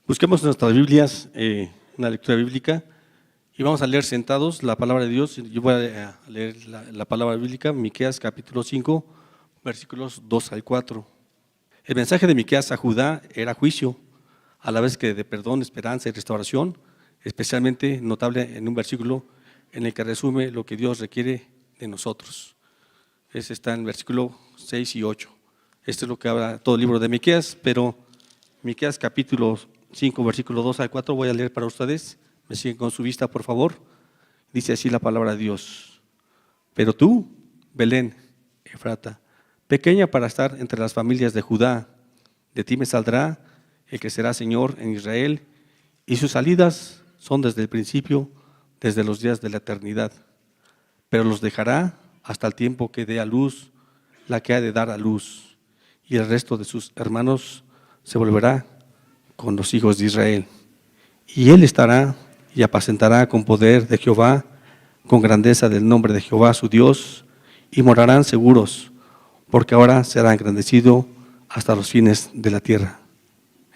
Busquemos nuestras Biblias, una lectura bíblica, y vamos a leer sentados la palabra de Dios. Yo voy a leer la palabra bíblica, Miqueas capítulo 5, versículos 2 al 4. El mensaje de Miqueas a Judá era juicio, a la vez que de perdón, esperanza y restauración, especialmente notable en un versículo en el que resume lo que Dios requiere de nosotros. Ese está en versículo 6 y 8. Este es lo que habla todo el libro de Miqueas, pero Miqueas capítulo 5, versículo 2 al 4, voy a leer para ustedes. Me siguen con su vista, por favor. Dice así la palabra de Dios. Pero tú, Belén, Efrata, pequeña para estar entre las familias de Judá, de ti me saldrá el que será Señor en Israel, y sus salidas son desde el principio, desde los días de la eternidad. Pero los dejará hasta el tiempo que dé a luz la que ha de dar a luz, y el resto de sus hermanos se volverá con los hijos de Israel. Y él estará y apacentará con poder de Jehová, con grandeza del nombre de Jehová su Dios, y morarán seguros, porque ahora será engrandecido hasta los fines de la tierra.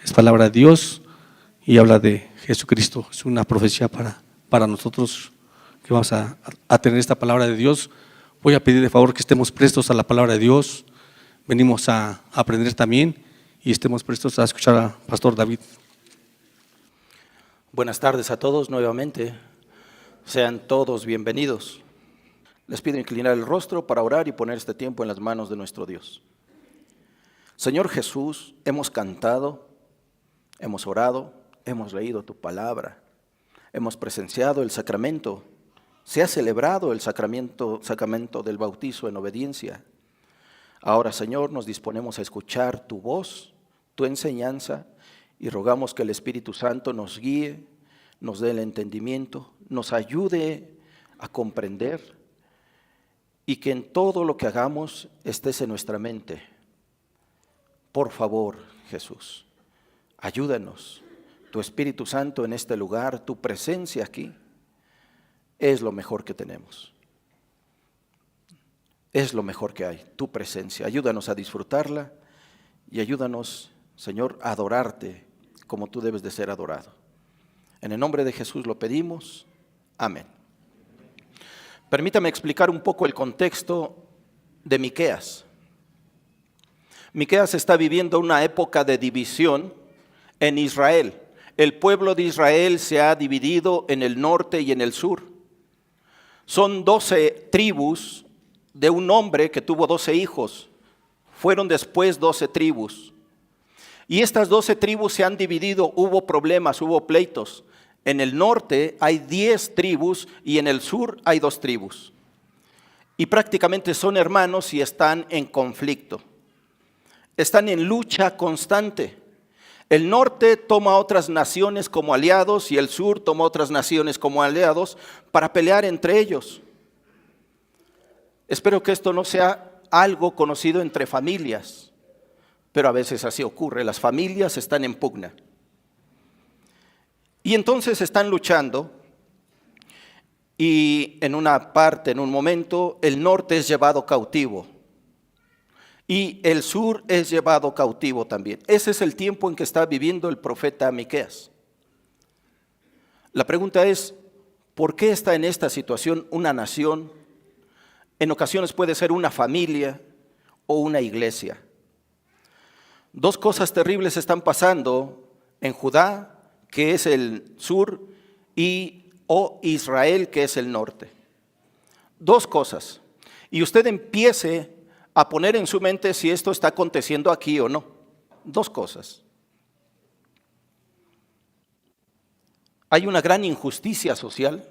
Es palabra de Dios y habla de Jesucristo. Es una profecía para nosotros que vamos a tener esta palabra de Dios. Voy a pedir de favor que estemos prestos a la palabra de Dios. Venimos a aprender también y estemos prestos a escuchar al pastor David. Buenas tardes a todos nuevamente. Sean todos bienvenidos. Les pido inclinar el rostro para orar y poner este tiempo en las manos de nuestro Dios. Señor Jesús, hemos cantado, hemos orado, hemos leído tu palabra, hemos presenciado el sacramento, se ha celebrado el sacramento del bautizo en obediencia. Ahora, Señor, nos disponemos a escuchar tu voz, tu enseñanza, y rogamos que el Espíritu Santo nos guíe, nos dé el entendimiento, nos ayude a comprender y que en todo lo que hagamos estés en nuestra mente. Por favor, Jesús, ayúdanos. Tu Espíritu Santo en este lugar, tu presencia aquí, es lo mejor que tenemos. Es lo mejor que hay, tu presencia. Ayúdanos a disfrutarla y ayúdanos, Señor, a adorarte como tú debes de ser adorado. En el nombre de Jesús lo pedimos. Amén. Permítame explicar un poco el contexto de Miqueas. Miqueas está viviendo una época de división en Israel. El pueblo de Israel se ha dividido en el norte y en el sur. Son 12 tribus de un hombre que tuvo 12 hijos. Fueron después 12 tribus. Y estas 12 tribus se han dividido, hubo problemas, hubo pleitos. En el norte hay 10 tribus y en el sur hay 2 tribus. Y prácticamente son hermanos y están en conflicto. Están en lucha constante. El norte toma otras naciones como aliados y el sur toma otras naciones como aliados para pelear entre ellos. Espero que esto no sea algo conocido entre familias, pero a veces así ocurre, las familias están en pugna. Y entonces están luchando y en una parte, en un momento, el norte es llevado cautivo y el sur es llevado cautivo también. Ese es el tiempo en que está viviendo el profeta Miqueas. La pregunta es, ¿por qué está en esta situación una nación? En ocasiones puede ser una familia o una iglesia. 2 cosas terribles están pasando en Judá, que es el sur, y Israel, que es el norte. 2 cosas. Y usted empiece a poner en su mente si esto está aconteciendo aquí o no. 2 cosas. Hay una gran injusticia social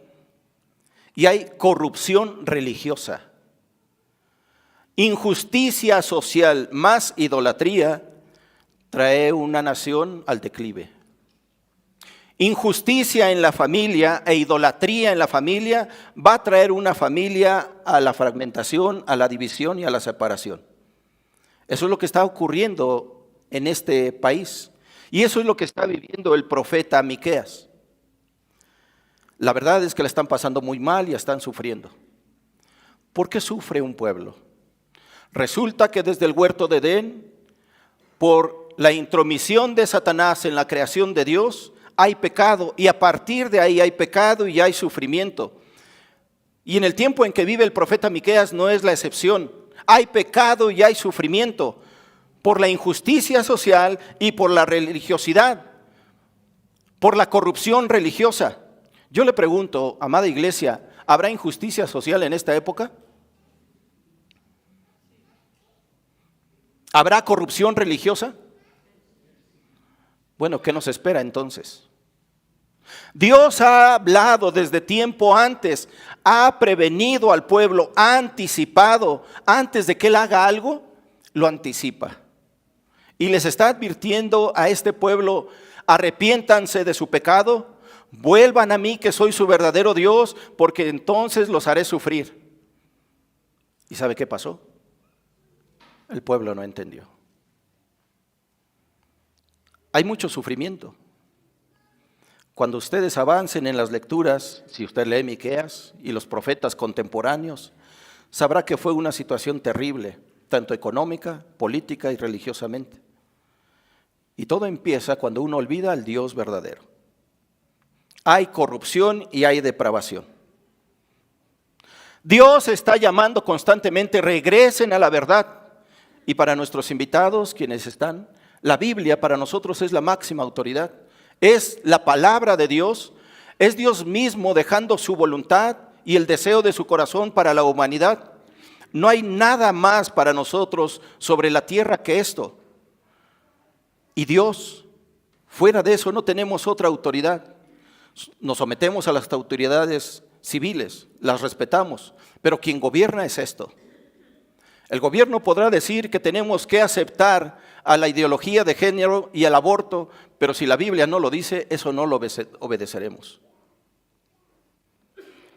y hay corrupción religiosa. Injusticia social más idolatría trae una nación al declive. Injusticia en la familia e idolatría en la familia va a traer una familia a la fragmentación, a la división y a la separación. Eso es lo que está ocurriendo en este país. Y eso es lo que está viviendo el profeta Miqueas. La verdad es que la están pasando muy mal y están sufriendo. ¿Por qué sufre un pueblo? Resulta que desde el huerto de Edén, por por la intromisión de Satanás en la creación de Dios, hay pecado, y a partir de ahí hay pecado y hay sufrimiento. Y en el tiempo en que vive el profeta Miqueas no es la excepción. Hay pecado y hay sufrimiento por la injusticia social y por la religiosidad, por la corrupción religiosa. Yo le pregunto, amada iglesia, ¿habrá injusticia social en esta época? ¿Habrá corrupción religiosa? Bueno, ¿qué nos espera entonces? Dios ha hablado desde tiempo antes, ha prevenido al pueblo, ha anticipado, antes de que Él haga algo, lo anticipa. Y les está advirtiendo a este pueblo: arrepiéntanse de su pecado, vuelvan a mí que soy su verdadero Dios, porque entonces los haré sufrir. ¿Y sabe qué pasó? El pueblo no entendió. Hay mucho sufrimiento. Cuando ustedes avancen en las lecturas, si usted lee Miqueas y los profetas contemporáneos, sabrá que fue una situación terrible, tanto económica, política y religiosamente. Y todo empieza cuando uno olvida al Dios verdadero. Hay corrupción y hay depravación. Dios está llamando constantemente: regresen a la verdad. Y para nuestros invitados, quienes están, la Biblia para nosotros es la máxima autoridad. Es la palabra de Dios, es Dios mismo dejando su voluntad y el deseo de su corazón para la humanidad. No hay nada más para nosotros sobre la tierra que esto. Y Dios, fuera de eso no tenemos otra autoridad. Nos sometemos a las autoridades civiles, las respetamos, pero quien gobierna es esto. El gobierno podrá decir que tenemos que aceptar a la ideología de género y al aborto, pero si la Biblia no lo dice, eso no lo obedeceremos.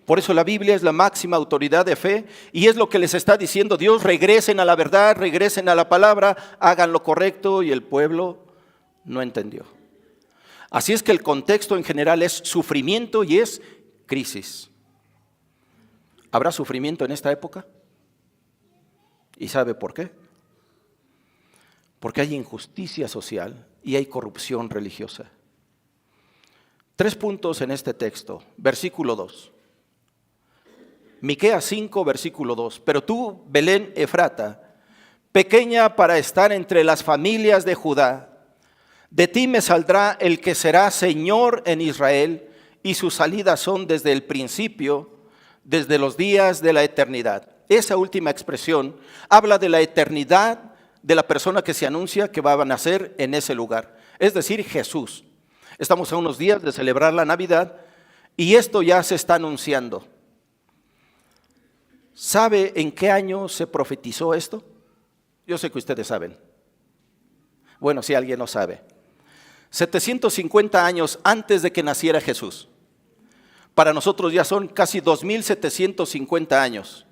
Por eso la Biblia es la máxima autoridad de fe y es lo que les está diciendo Dios: regresen a la verdad, regresen a la palabra, hagan lo correcto, y el pueblo no entendió. Así es que el contexto en general es sufrimiento y es crisis. ¿Habrá sufrimiento en esta época? ¿Y sabe por qué? Porque hay injusticia social y hay corrupción religiosa. 3 puntos en este texto. Versículo 2. Miqueas 5, versículo 2. Pero tú, Belén Efrata, pequeña para estar entre las familias de Judá, de ti me saldrá el que será Señor en Israel, y sus salidas son desde el principio, desde los días de la eternidad. Esa última expresión habla de la eternidad de la persona que se anuncia que va a nacer en ese lugar, es decir, Jesús. Estamos a unos días de celebrar la Navidad y esto ya se está anunciando. ¿Sabe en qué año se profetizó esto? Yo sé que ustedes saben. Bueno, si alguien no sabe. 750 años antes de que naciera Jesús. Para nosotros ya son casi 2750 años.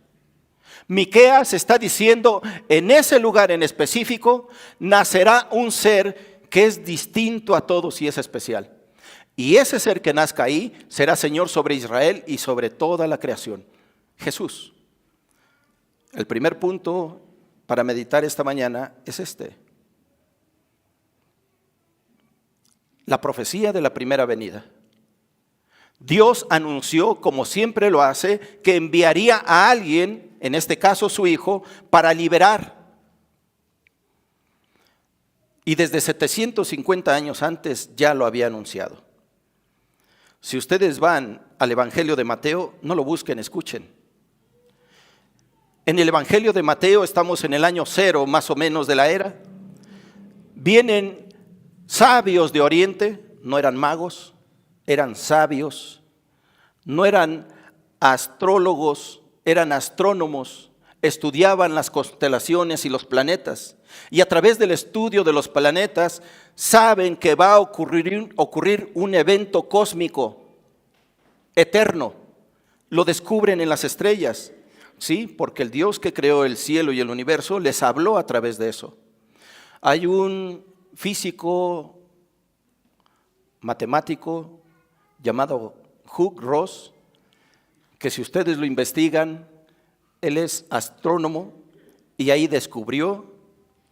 Miqueas está diciendo: en ese lugar en específico nacerá un ser que es distinto a todos y es especial. Y ese ser que nazca ahí será Señor sobre Israel y sobre toda la creación. Jesús. El primer punto para meditar esta mañana es este: la profecía de la primera venida. Dios anunció, como siempre lo hace, que enviaría a alguien, en este caso su Hijo, para liberar. Y desde 750 años antes ya lo había anunciado. Si ustedes van al Evangelio de Mateo, no lo busquen, escuchen. En el Evangelio de Mateo estamos en el año 0 más o menos de la era. Vienen sabios de Oriente, no eran magos, eran sabios, no eran astrólogos, eran astrónomos, estudiaban las constelaciones y los planetas, y a través del estudio de los planetas saben que va a ocurrir un evento cósmico, eterno. Lo descubren en las estrellas, ¿sí? Porque el Dios que creó el cielo y el universo les habló a través de eso. Hay un físico matemático llamado Hugh Ross, que si ustedes lo investigan, él es astrónomo y ahí descubrió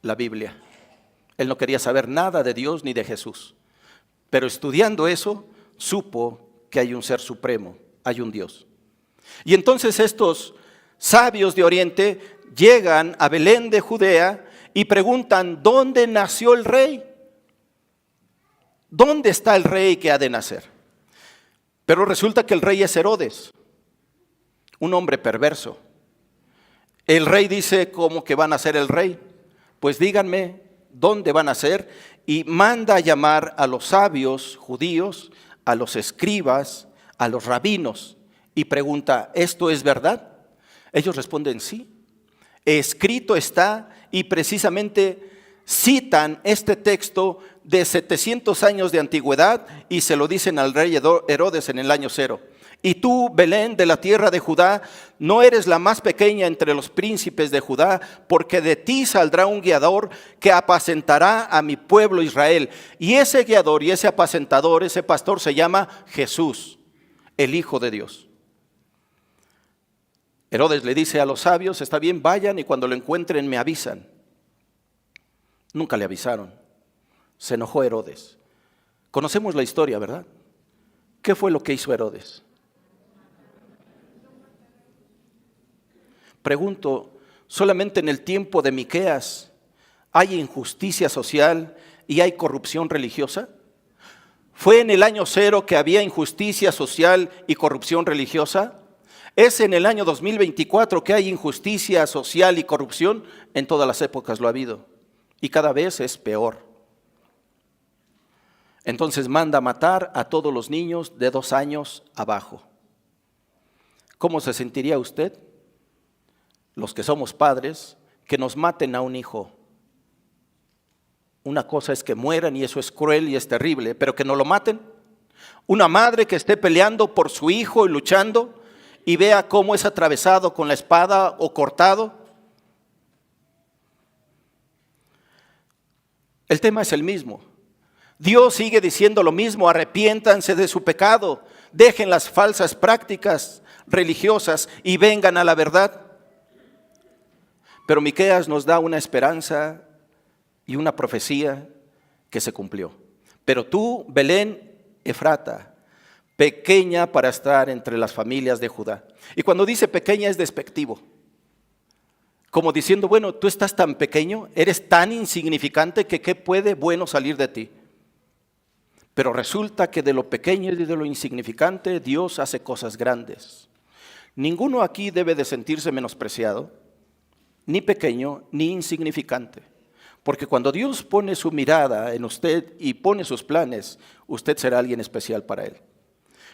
la Biblia. Él no quería saber nada de Dios ni de Jesús. Pero estudiando eso, supo que hay un ser supremo, hay un Dios. Y entonces estos sabios de Oriente llegan a Belén de Judea y preguntan, ¿dónde nació el rey? ¿Dónde está el rey que ha de nacer? Pero resulta que el rey es Herodes, un hombre perverso. El rey dice, ¿cómo que va a nacer el rey? Pues díganme dónde va a nacer, y manda a llamar a los sabios judíos, a los escribas, a los rabinos, y pregunta, ¿esto es verdad? Ellos responden, sí. Escrito está, y precisamente citan este texto de 700 años de antigüedad y se lo dicen al rey Herodes en el año 0. Y tú, Belén, de la tierra de Judá, no eres la más pequeña entre los príncipes de Judá, porque de ti saldrá un guiador que apacentará a mi pueblo Israel. Y ese guiador y ese apacentador, ese pastor se llama Jesús, el Hijo de Dios. Herodes le dice a los sabios, está bien, vayan y cuando lo encuentren me avisan. Nunca le avisaron. Se enojó Herodes. Conocemos la historia, ¿verdad? ¿Qué fue lo que hizo Herodes? Pregunto, ¿solamente en el tiempo de Miqueas hay injusticia social y hay corrupción religiosa? ¿Fue en el año 0 que había injusticia social y corrupción religiosa? ¿Es en el año 2024 que hay injusticia social y corrupción? En todas las épocas lo ha habido y cada vez es peor. Entonces manda matar a todos los niños de 2 años abajo. ¿Cómo se sentiría usted? Los que somos padres, que nos maten a un hijo. Una cosa es que mueran y eso es cruel y es terrible, pero que no lo maten. Una madre que esté peleando por su hijo y luchando y vea cómo es atravesado con la espada o cortado. El tema es el mismo. Dios sigue diciendo lo mismo, arrepiéntanse de su pecado, dejen las falsas prácticas religiosas y vengan a la verdad. Pero Miqueas nos da una esperanza y una profecía que se cumplió. Pero tú, Belén Efrata, pequeña para estar entre las familias de Judá. Y cuando dice pequeña es despectivo. Como diciendo, bueno, tú estás tan pequeño, eres tan insignificante que ¿qué puede bueno salir de ti? Pero resulta que de lo pequeño y de lo insignificante Dios hace cosas grandes. Ninguno aquí debe de sentirse menospreciado, ni pequeño, ni insignificante. Porque cuando Dios pone su mirada en usted y pone sus planes, usted será alguien especial para Él.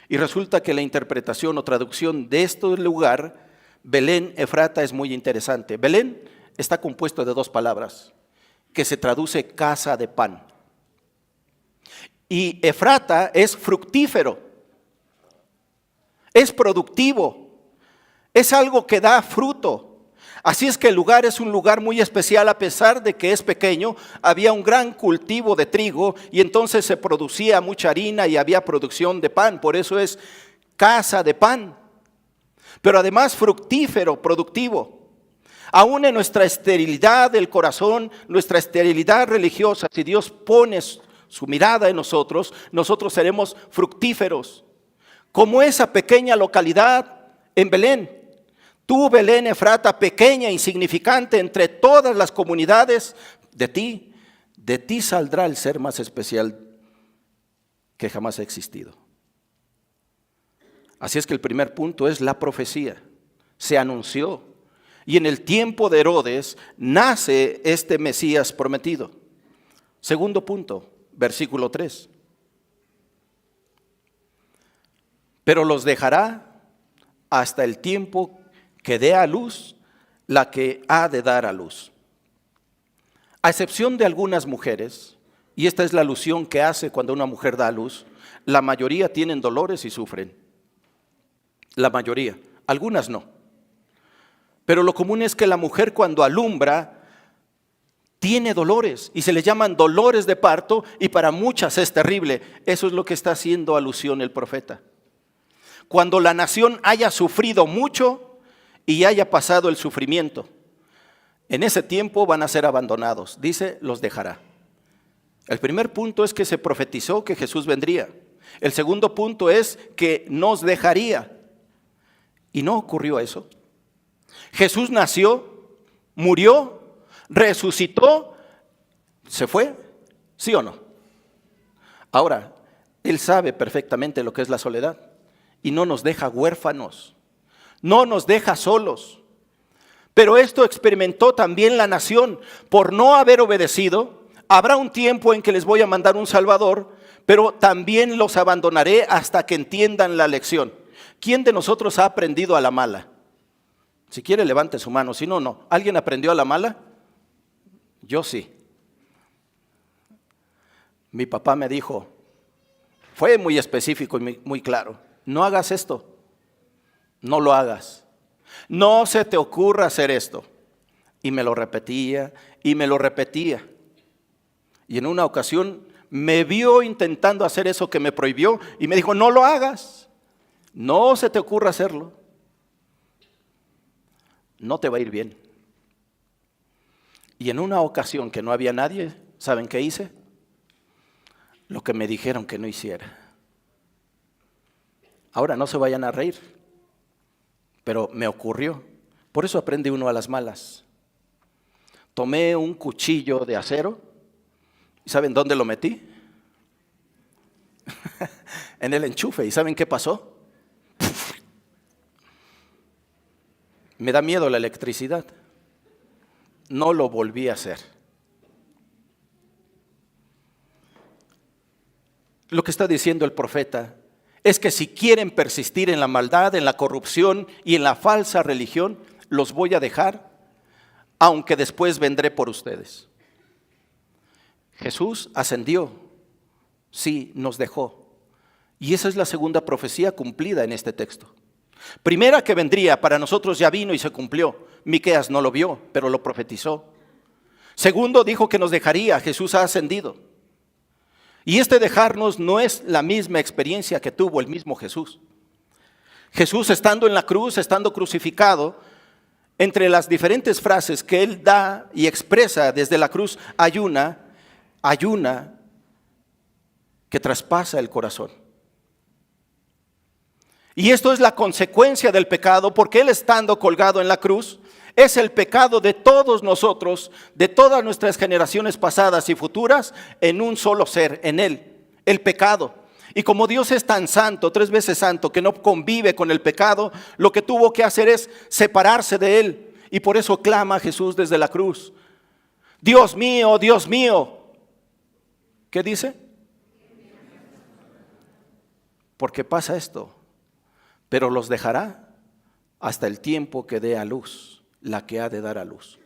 Y resulta que la interpretación o traducción de este lugar, Belén Efrata, es muy interesante. Belén está compuesto de 2 palabras, que se traduce casa de pan. Y Efrata es fructífero, es productivo, es algo que da fruto. Así es que el lugar es un lugar muy especial, a pesar de que es pequeño. Había un gran cultivo de trigo y entonces se producía mucha harina y había producción de pan. Por eso es casa de pan. Pero además fructífero, productivo. Aún en nuestra esterilidad del corazón, nuestra esterilidad religiosa, si Dios pone su mirada en nosotros, nosotros seremos fructíferos. Como esa pequeña localidad en Belén. Tú, Belén Efrata, pequeña, insignificante entre todas las comunidades, de ti saldrá el ser más especial que jamás ha existido. Así es que el primer punto es la profecía. Se anunció. Y en el tiempo de Herodes nace este Mesías prometido. Segundo punto, versículo 3. Pero los dejará hasta el tiempo que dé a luz la que ha de dar a luz. A excepción de algunas mujeres, y esta es la alusión que hace cuando una mujer da a luz, la mayoría tienen dolores y sufren. La mayoría, algunas no. Pero lo común es que la mujer cuando alumbra tiene dolores y se le llaman dolores de parto y para muchas es terrible. Eso es lo que está haciendo alusión el profeta. Cuando la nación haya sufrido mucho y haya pasado el sufrimiento, en ese tiempo van a ser abandonados. Dice, los dejará. El primer punto es que se profetizó que Jesús vendría. El segundo punto es que nos dejaría. Y no ocurrió eso. Jesús nació, murió, resucitó, se fue, ¿sí o no? Ahora, Él sabe perfectamente lo que es la soledad y no nos deja huérfanos, no nos deja solos. Pero esto experimentó también la nación por no haber obedecido. Habrá un tiempo en que les voy a mandar un Salvador, pero también los abandonaré hasta que entiendan la lección. ¿Quién de nosotros ha aprendido a la mala? Si quiere, levante su mano, si no, no. ¿Alguien aprendió a la mala? Yo sí. Mi papá me dijo, fue muy específico y muy claro, no hagas esto, no lo hagas, no se te ocurra hacer esto. Y me lo repetía y me lo repetía. Y en una ocasión me vio intentando hacer eso que me prohibió y me dijo, no lo hagas, no se te ocurra hacerlo, no te va a ir bien. Y en una ocasión que no había nadie, ¿saben qué hice? Lo que me dijeron que no hiciera. Ahora no se vayan a reír, pero me ocurrió. Por eso aprende uno a las malas. Tomé un cuchillo de acero, ¿y saben dónde lo metí? En el enchufe. ¿Y saben qué pasó? Me da miedo la electricidad. No lo volví a hacer. Lo que está diciendo el profeta es que si quieren persistir en la maldad, en la corrupción y en la falsa religión, los voy a dejar, aunque después vendré por ustedes. Jesús ascendió, sí, nos dejó. Y esa es la segunda profecía cumplida en este texto. Primera que vendría, para nosotros ya vino y se cumplió. Miqueas no lo vio, pero lo profetizó. Segundo, dijo que nos dejaría. Jesús ha ascendido. Y este dejarnos no es la misma experiencia que tuvo el mismo Jesús. Jesús, estando en la cruz, estando crucificado, entre las diferentes frases que Él da y expresa desde la cruz, hay una que traspasa el corazón. Y esto es la consecuencia del pecado, porque Él, estando colgado en la cruz, es el pecado de todos nosotros, de todas nuestras generaciones pasadas y futuras, en un solo ser, en Él, el pecado. Y como Dios es tan santo, 3 veces santo, que no convive con el pecado, lo que tuvo que hacer es separarse de Él. Y por eso clama a Jesús desde la cruz: Dios mío, Dios mío. ¿Qué dice? Porque pasa esto. Pero los dejará hasta el tiempo que dé a luz, la que ha de dar a luz.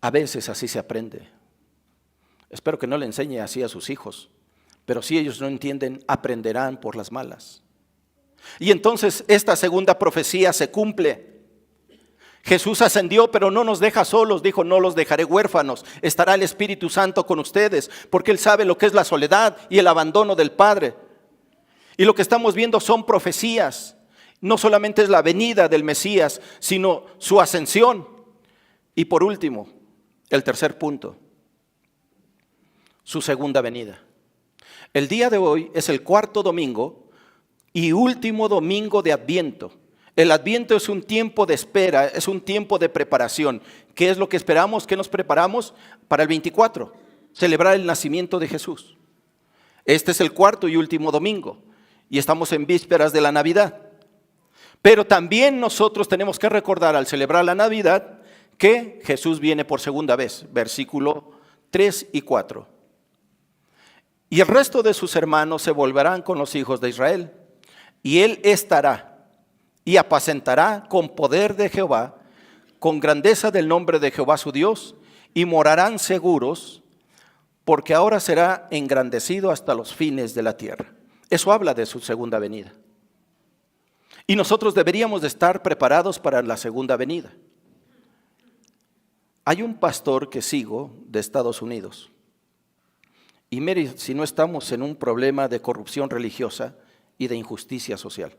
A veces así se aprende. Espero que no le enseñe así a sus hijos, pero si ellos no entienden, aprenderán por las malas. Y entonces esta segunda profecía se cumple. Jesús ascendió, pero no nos deja solos. Dijo, no los dejaré huérfanos. Estará el Espíritu Santo con ustedes, porque Él sabe lo que es la soledad y el abandono del Padre. Y lo que estamos viendo son profecías. No solamente es la venida del Mesías, sino su ascensión. Y por último, el tercer punto, su segunda venida. El día de hoy es el 4º domingo y último domingo de Adviento. El Adviento es un tiempo de espera, es un tiempo de preparación. ¿Qué es lo que esperamos? ¿Qué nos preparamos? Para el 24, celebrar el nacimiento de Jesús. Este es el 4º y último domingo. Y estamos en vísperas de la Navidad. Pero también nosotros tenemos que recordar al celebrar la Navidad que Jesús viene por segunda vez. Versículo 3 y 4. Y el resto de sus hermanos se volverán con los hijos de Israel. Y Él estará y apacentará con poder de Jehová, con grandeza del nombre de Jehová su Dios, y morarán seguros, porque ahora será engrandecido hasta los fines de la tierra. Eso habla de su segunda venida. Y nosotros deberíamos de estar preparados para la segunda venida. Hay un pastor que sigo de Estados Unidos. Y mire, si no estamos en un problema de corrupción religiosa y de injusticia social.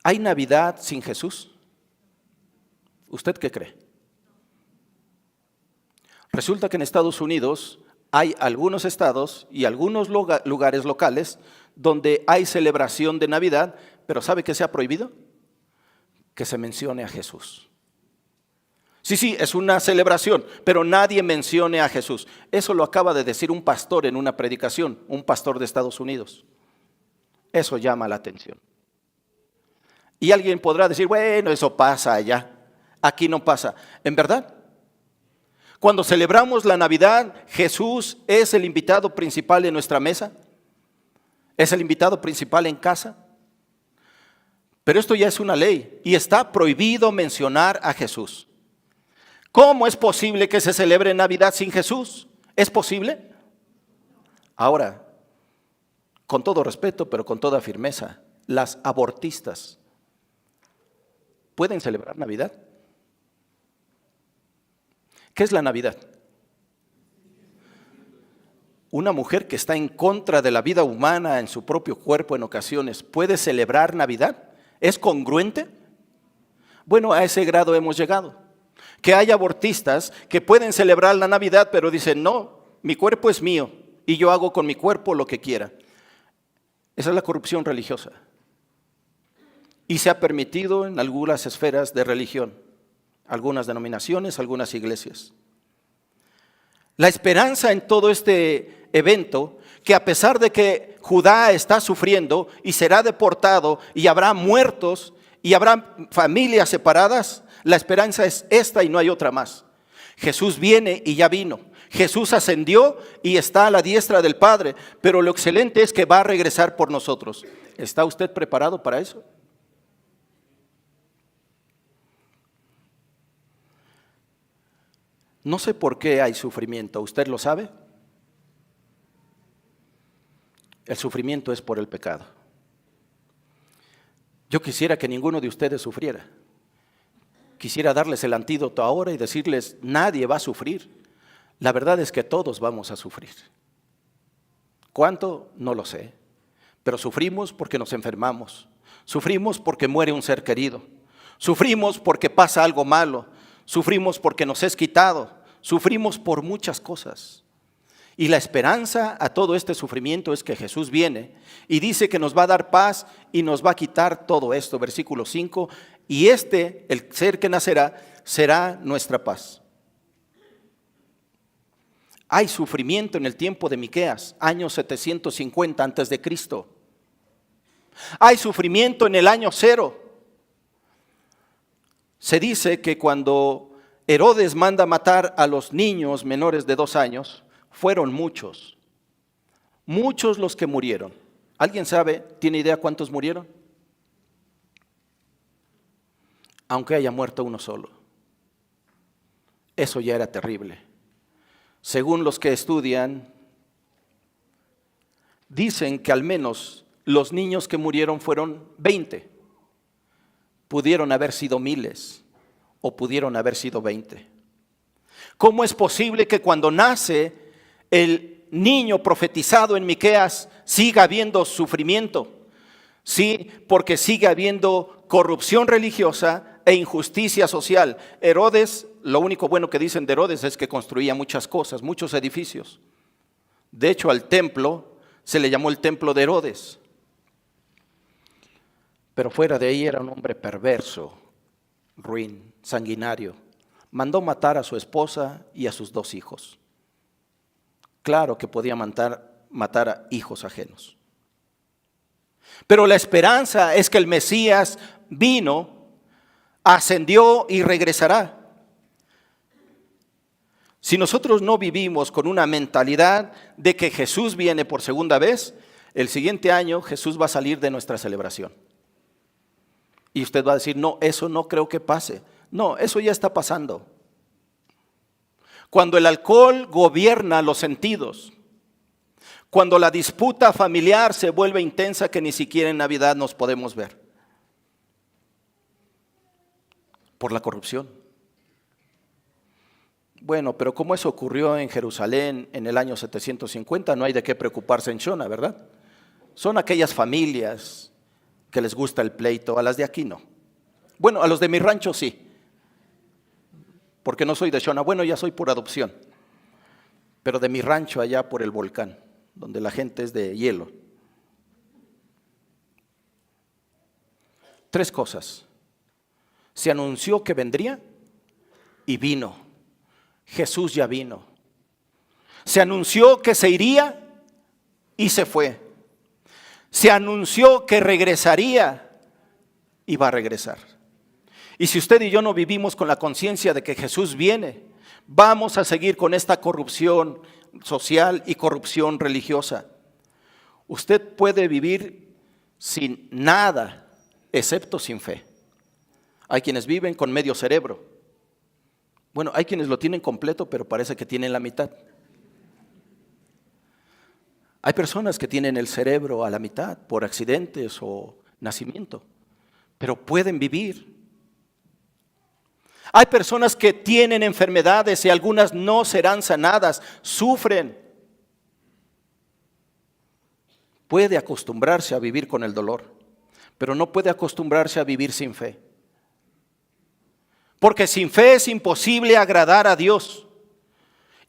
¿Hay Navidad sin Jesús? ¿Usted qué cree? Resulta que en Estados Unidos hay algunos estados y algunos lugares locales donde hay celebración de Navidad, pero ¿sabe qué se ha prohibido? Que se mencione a Jesús. Sí, es una celebración, pero nadie mencione a Jesús. Eso lo acaba de decir un pastor en una predicación, un pastor de Estados Unidos. Eso llama la atención. Y alguien podrá decir, bueno, eso pasa allá, aquí no pasa. ¿En verdad? Cuando celebramos la Navidad, Jesús es el invitado principal en nuestra mesa. Es el invitado principal en casa. Pero esto ya es una ley y está prohibido mencionar a Jesús. ¿Cómo es posible que se celebre Navidad sin Jesús? ¿Es posible? Ahora, con todo respeto, pero con toda firmeza, las abortistas ¿pueden celebrar Navidad? ¿Qué es la Navidad? Una mujer que está en contra de la vida humana en su propio cuerpo en ocasiones, ¿puede celebrar Navidad? ¿Es congruente? Bueno, a ese grado hemos llegado. Que hay abortistas que pueden celebrar la Navidad, pero dicen, no, mi cuerpo es mío y yo hago con mi cuerpo lo que quiera. Esa es la corrupción religiosa. Y se ha permitido en algunas esferas de religión, algunas denominaciones, algunas iglesias. La esperanza en todo este evento, que a pesar de que Judá está sufriendo y será deportado y habrá muertos y habrá familias separadas, la esperanza es esta y no hay otra más. Jesús viene y ya vino. Jesús ascendió y está a la diestra del Padre, pero lo excelente es que va a regresar por nosotros. ¿Está usted preparado para eso? No sé por qué hay sufrimiento, ¿usted lo sabe? El sufrimiento es por el pecado. Yo quisiera que ninguno de ustedes sufriera. Quisiera darles el antídoto ahora y decirles, nadie va a sufrir. La verdad es que todos vamos a sufrir. ¿Cuánto? No lo sé. Pero sufrimos porque nos enfermamos. Sufrimos porque muere un ser querido. Sufrimos porque pasa algo malo. Sufrimos porque nos es quitado. Sufrimos por muchas cosas. Y la esperanza a todo este sufrimiento es que Jesús viene y dice que nos va a dar paz y nos va a quitar todo esto. Versículo 5. Y el ser que nacerá, será nuestra paz. Hay sufrimiento en el tiempo de Miqueas, año 750 antes de Cristo. Hay sufrimiento en el año 0. Se dice que cuando Herodes manda matar a los niños menores de 2 años, fueron muchos los que murieron. ¿Alguien sabe, tiene idea cuántos murieron? Aunque haya muerto uno solo. Eso ya era terrible. Según los que estudian, dicen que al menos los niños que murieron fueron 20. Pudieron haber sido miles o pudieron haber sido 20. ¿Cómo es posible que cuando nace el niño profetizado en Miqueas siga habiendo sufrimiento? Sí, porque sigue habiendo corrupción religiosa e injusticia social. Herodes, lo único bueno que dicen de Herodes es que construía muchas cosas, muchos edificios. De hecho, al templo se le llamó el templo de Herodes. Pero fuera de ahí era un hombre perverso, ruin, sanguinario. Mandó matar a su esposa y a sus 2 hijos. Claro que podía matar a hijos ajenos. Pero la esperanza es que el Mesías vino, ascendió y regresará. Si nosotros no vivimos con una mentalidad de que Jesús viene por segunda vez, el siguiente año Jesús va a salir de nuestra celebración. Y usted va a decir, no, eso no creo que pase. No, eso ya está pasando. Cuando el alcohol gobierna los sentidos, cuando la disputa familiar se vuelve intensa que ni siquiera en Navidad nos podemos ver. Por la corrupción. Bueno, pero como eso ocurrió en Jerusalén en el año 750, no hay de qué preocuparse en Shona, ¿verdad? Son aquellas familias que les gusta el pleito, a las de aquí no. Bueno, a los de mi rancho sí, porque no soy de Shona. Bueno, ya soy por adopción. pero de mi rancho allá por el volcán, donde la gente es de hielo. 3 cosas. Se anunció que vendría y vino. Jesús ya vino. Se anunció que se iría y se fue. Se anunció que regresaría y va a regresar. Y si usted y yo no vivimos con la conciencia de que Jesús viene, vamos a seguir con esta corrupción social y corrupción religiosa. Usted puede vivir sin nada, excepto sin fe. Hay quienes viven con medio cerebro. Bueno, hay quienes lo tienen completo, pero parece que tienen la mitad. Hay personas que tienen el cerebro a la mitad por accidentes o nacimiento, pero pueden vivir. Hay personas que tienen enfermedades y algunas no serán sanadas, sufren. Puede acostumbrarse a vivir con el dolor, pero no puede acostumbrarse a vivir sin fe. Porque sin fe es imposible agradar a Dios.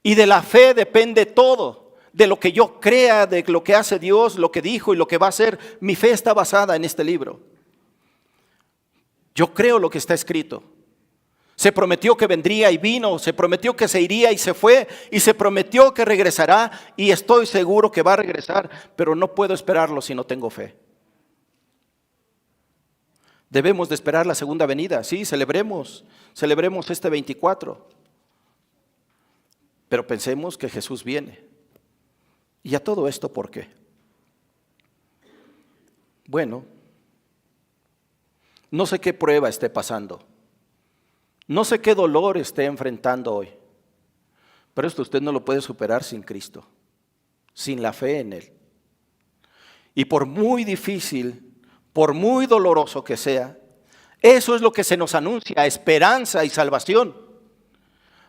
Y de la fe depende todo. De lo que yo crea, de lo que hace Dios, lo que dijo y lo que va a hacer. Mi fe está basada en este libro. Yo creo lo que está escrito. Se prometió que vendría y vino. Se prometió que se iría y se fue. Y se prometió que regresará. Y estoy seguro que va a regresar. Pero no puedo esperarlo si no tengo fe. Debemos de esperar la segunda venida. Sí, celebremos este 24. Pero pensemos que Jesús viene. ¿Y a todo esto por qué? Bueno, no sé qué prueba esté pasando. No sé qué dolor esté enfrentando hoy. Pero esto usted no lo puede superar sin Cristo, sin la fe en Él. Y por muy difícil, por muy doloroso que sea, eso es lo que se nos anuncia, esperanza y salvación.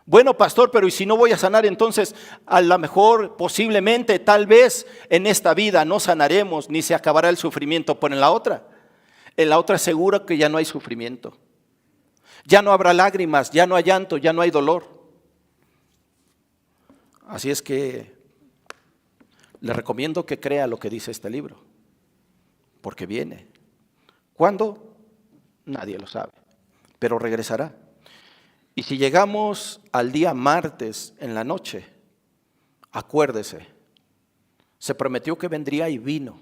Bueno, pastor, pero ¿y si no voy a sanar? Entonces, a lo mejor, posiblemente, tal vez en esta vida no sanaremos ni se acabará el sufrimiento, pero en la otra seguro que ya no hay sufrimiento. Ya no habrá lágrimas, ya no hay llanto, ya no hay dolor. Así es que le recomiendo que crea lo que dice este libro, porque viene. ¿Cuándo? Nadie lo sabe, pero regresará. Y si llegamos al día martes en la noche, acuérdese, se prometió que vendría y vino.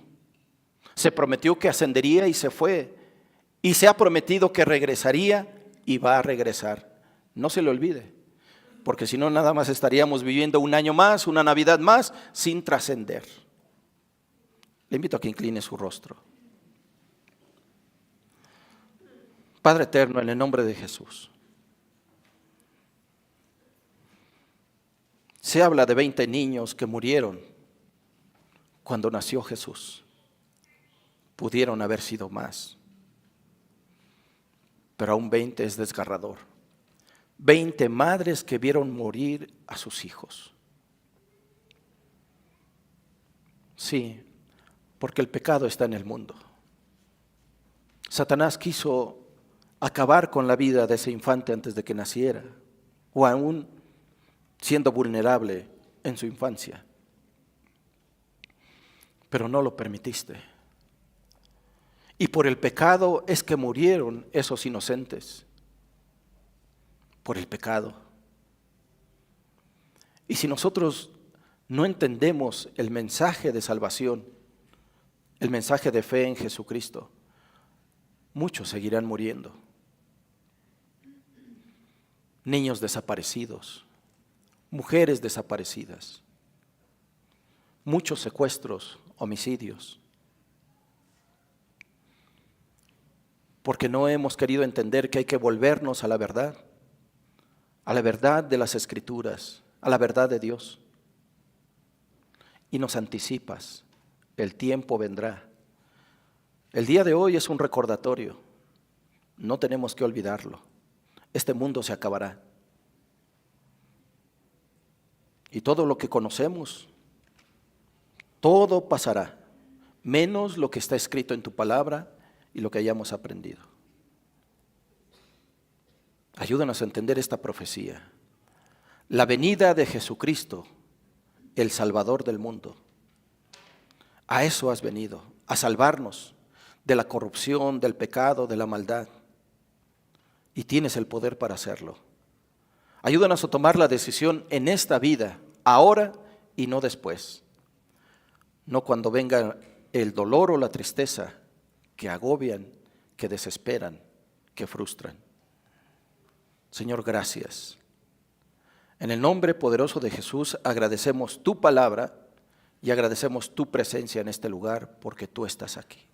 Se prometió que ascendería y se fue. Y se ha prometido que regresaría y va a regresar. No se le olvide, porque si no nada más estaríamos viviendo un año más, una Navidad más, sin trascender. Le invito a que incline su rostro. Padre eterno, en el nombre de Jesús. Se habla de 20 niños que murieron cuando nació Jesús. Pudieron haber sido más, pero aún 20 es desgarrador. 20 madres que vieron morir a sus hijos. Sí, porque el pecado está en el mundo. Satanás quiso acabar con la vida de ese infante antes de que naciera, o aún siendo vulnerable en su infancia. Pero no lo permitiste. Y por el pecado es que murieron esos inocentes. Por el pecado. Y si nosotros no entendemos el mensaje de salvación, el mensaje de fe en Jesucristo, muchos seguirán muriendo. Niños desaparecidos, mujeres desaparecidas, muchos secuestros, homicidios, porque no hemos querido entender que hay que volvernos a la verdad de las Escrituras, a la verdad de Dios. Y nos anticipas, el tiempo vendrá. El día de hoy es un recordatorio, no tenemos que olvidarlo. Este mundo se acabará. Y todo lo que conocemos, todo pasará, menos lo que está escrito en tu palabra y lo que hayamos aprendido. Ayúdanos a entender esta profecía. La venida de Jesucristo el Salvador del mundo. A eso has venido, a salvarnos de la corrupción, del pecado, de la maldad. Y tienes el poder para hacerlo. Ayúdanos a tomar la decisión en esta vida, ahora y no después. No cuando venga el dolor o la tristeza que agobian, que desesperan, que frustran. Señor, gracias. En el nombre poderoso de Jesús agradecemos tu palabra y agradecemos tu presencia en este lugar porque tú estás aquí.